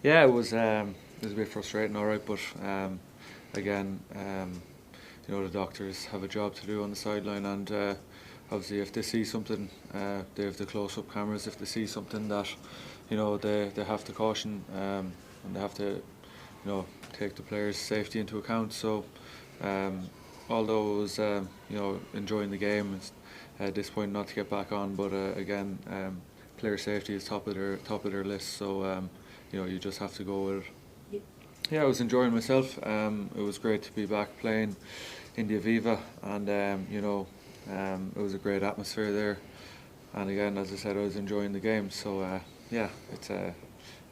Yeah, it was a bit frustrating, all right, but again, the doctors have a job to do on the sideline, and obviously, if they see something, they have the close-up cameras. If they see something that, they have to caution, and they have to, take the players' safety into account. So, although it was, enjoying the game, it's disappointing not to get back on. But again, player safety is top of their list. So, you just have to go with it. Yeah, I was enjoying myself. It was great to be back playing in the Aviva, and it was a great atmosphere there. And again, as I said, I was enjoying the game. So yeah, it's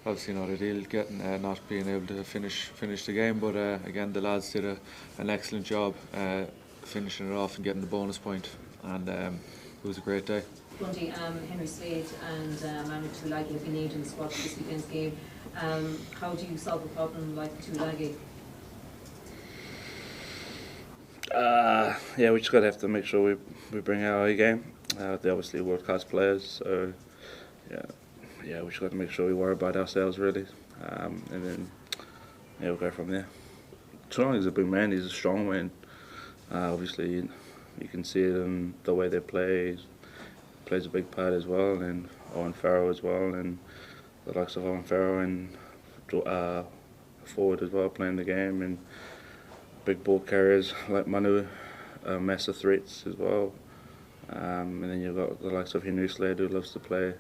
obviously not ideal getting not being able to finish the game, but again, the lads did an excellent job finishing it off and getting the bonus point, and it was a great day. Bundee, Henry Slade and Manu Tulagi have been named in the squad for this weekend's game. How do you solve a problem like Tulagi? Yeah, we just got to have to make sure we bring our A game. They're obviously world class players, so yeah, we just got to make sure we worry about ourselves really, and then we'll go from there. Tulagi is a big man. He's a strong man. Obviously, you can see it in the way they play. He plays a big part as well, and Owen Farrell as well, and the likes of Owen Farrell and forward as well, playing the game, and big ball carriers like Manu, massive threats as well. And then you've got the likes of Henry Slade, who loves to play.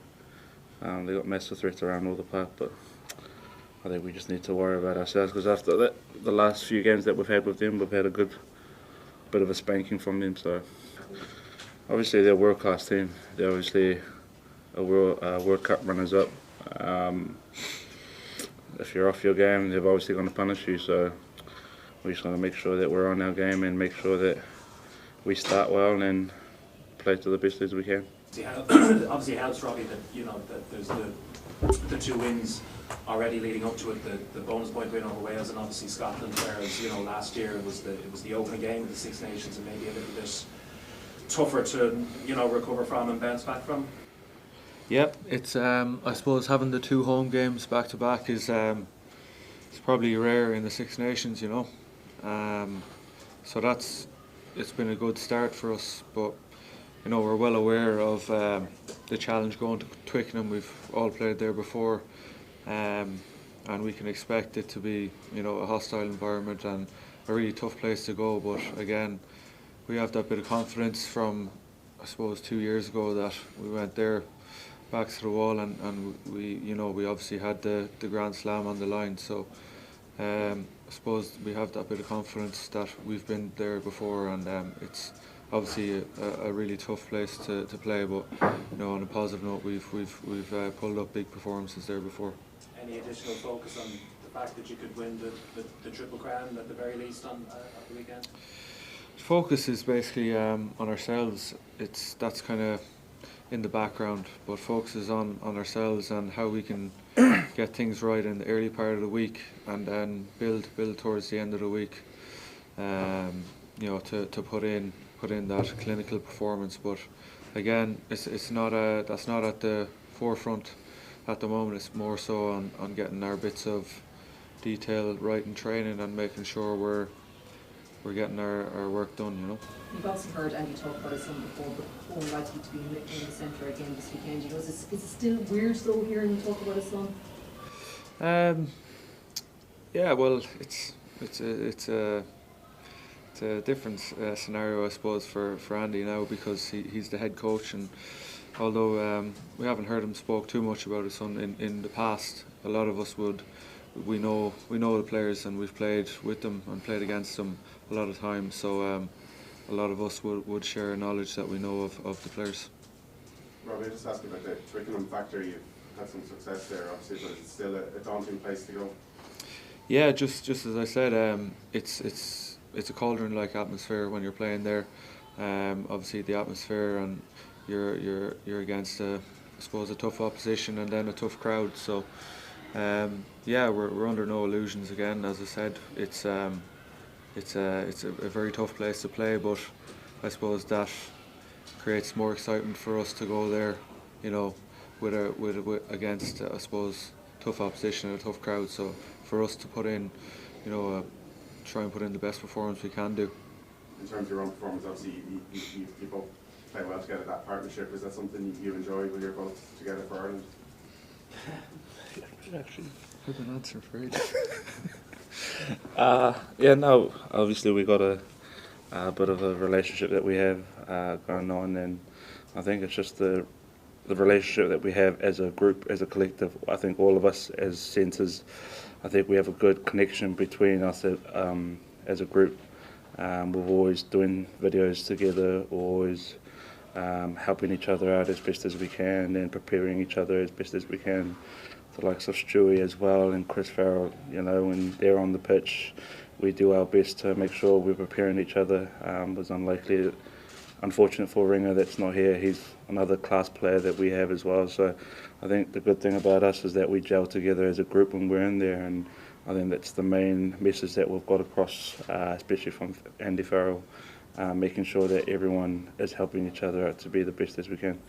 They've got massive threats around all the park, but I think we just need to worry about ourselves, because after the last few games that we've had with them, we've had a good bit of a spanking from them. So obviously they're a world class team. They're obviously a World Cup runners up. If you're off your game, they're obviously going to punish you. So we just want to make sure that we're on our game and make sure that we start well and play to the best as we can. Obviously, it helps, Robbie, that there's the two wins already leading up to it. The bonus point win over Wales and obviously Scotland. Whereas last year it was the opening game of the Six Nations and maybe a little bit tougher to recover from and bounce back from. Yep, it's I suppose having the two home games back to back is it's probably rare in the Six Nations, so it's been a good start for us, but we're well aware of the challenge going to Twickenham. We've all played there before, and we can expect it to be a hostile environment and a really tough place to go. But again, we have that bit of confidence from, I suppose, 2 years ago that we went there backs to the wall, and we obviously had the Grand Slam on the line. So I suppose we have that bit of confidence that we've been there before, and it's obviously a really tough place to play. But on a positive note, we've pulled up big performances there before. Any additional focus on the fact that you could win the Triple Crown at the very least on the weekend? Focus is basically on ourselves. That's kind of in the background, but focus is on ourselves and how we can get things right in the early part of the week, and then build towards the end of the week. To put in that clinical performance. But again, that's not at the forefront at the moment. It's more so on getting our bits of detail right in training and making sure we're getting our work done. You've also heard Andy talk about his son before, but Owen likely to be in the centre again this weekend. Is it still weird though hearing him talk about his son? Yeah, well, it's a different scenario, I suppose, for Andy now, because he's the head coach, and although we haven't heard him spoke too much about his son in the past, a lot of us we know the players, and we've played with them and played against them a lot of times, so a lot of us would share knowledge that we know of the players. Robbie, just asking about the Twickenham factor. You've had some success there, obviously, but it's still a daunting place to go. Yeah, just as I said, it's a cauldron-like atmosphere when you're playing there. Obviously, the atmosphere, and you're against I suppose a tough opposition and then a tough crowd. So yeah, we're under no illusions. Again, as I said, it's a very tough place to play, but I suppose that creates more excitement for us to go there, with against I suppose tough opposition and a tough crowd. So for us to put in, try and put in the best performance we can do. In terms of your own performance, obviously you both play well together. That partnership, is that something you enjoy when you're both together for Ireland? Actually, I have an answer for it. Yeah, no. Obviously, we got a bit of a relationship that we have going on, and I think it's just the relationship that we have as a group, as a collective. I think all of us as centres, I think we have a good connection between us as a group. We're always doing videos together, always helping each other out as best as we can, and preparing each other as best as we can. The likes of Stewie as well and Chris Farrell, when they're on the pitch, we do our best to make sure we're preparing each other. It was unfortunate for Ringer that's not here. He's another class player that we have as well. So I think the good thing about us is that we gel together as a group when we're in there, and I think that's the main message that we've got across, especially from Andy Farrell, making sure that everyone is helping each other out to be the best as we can.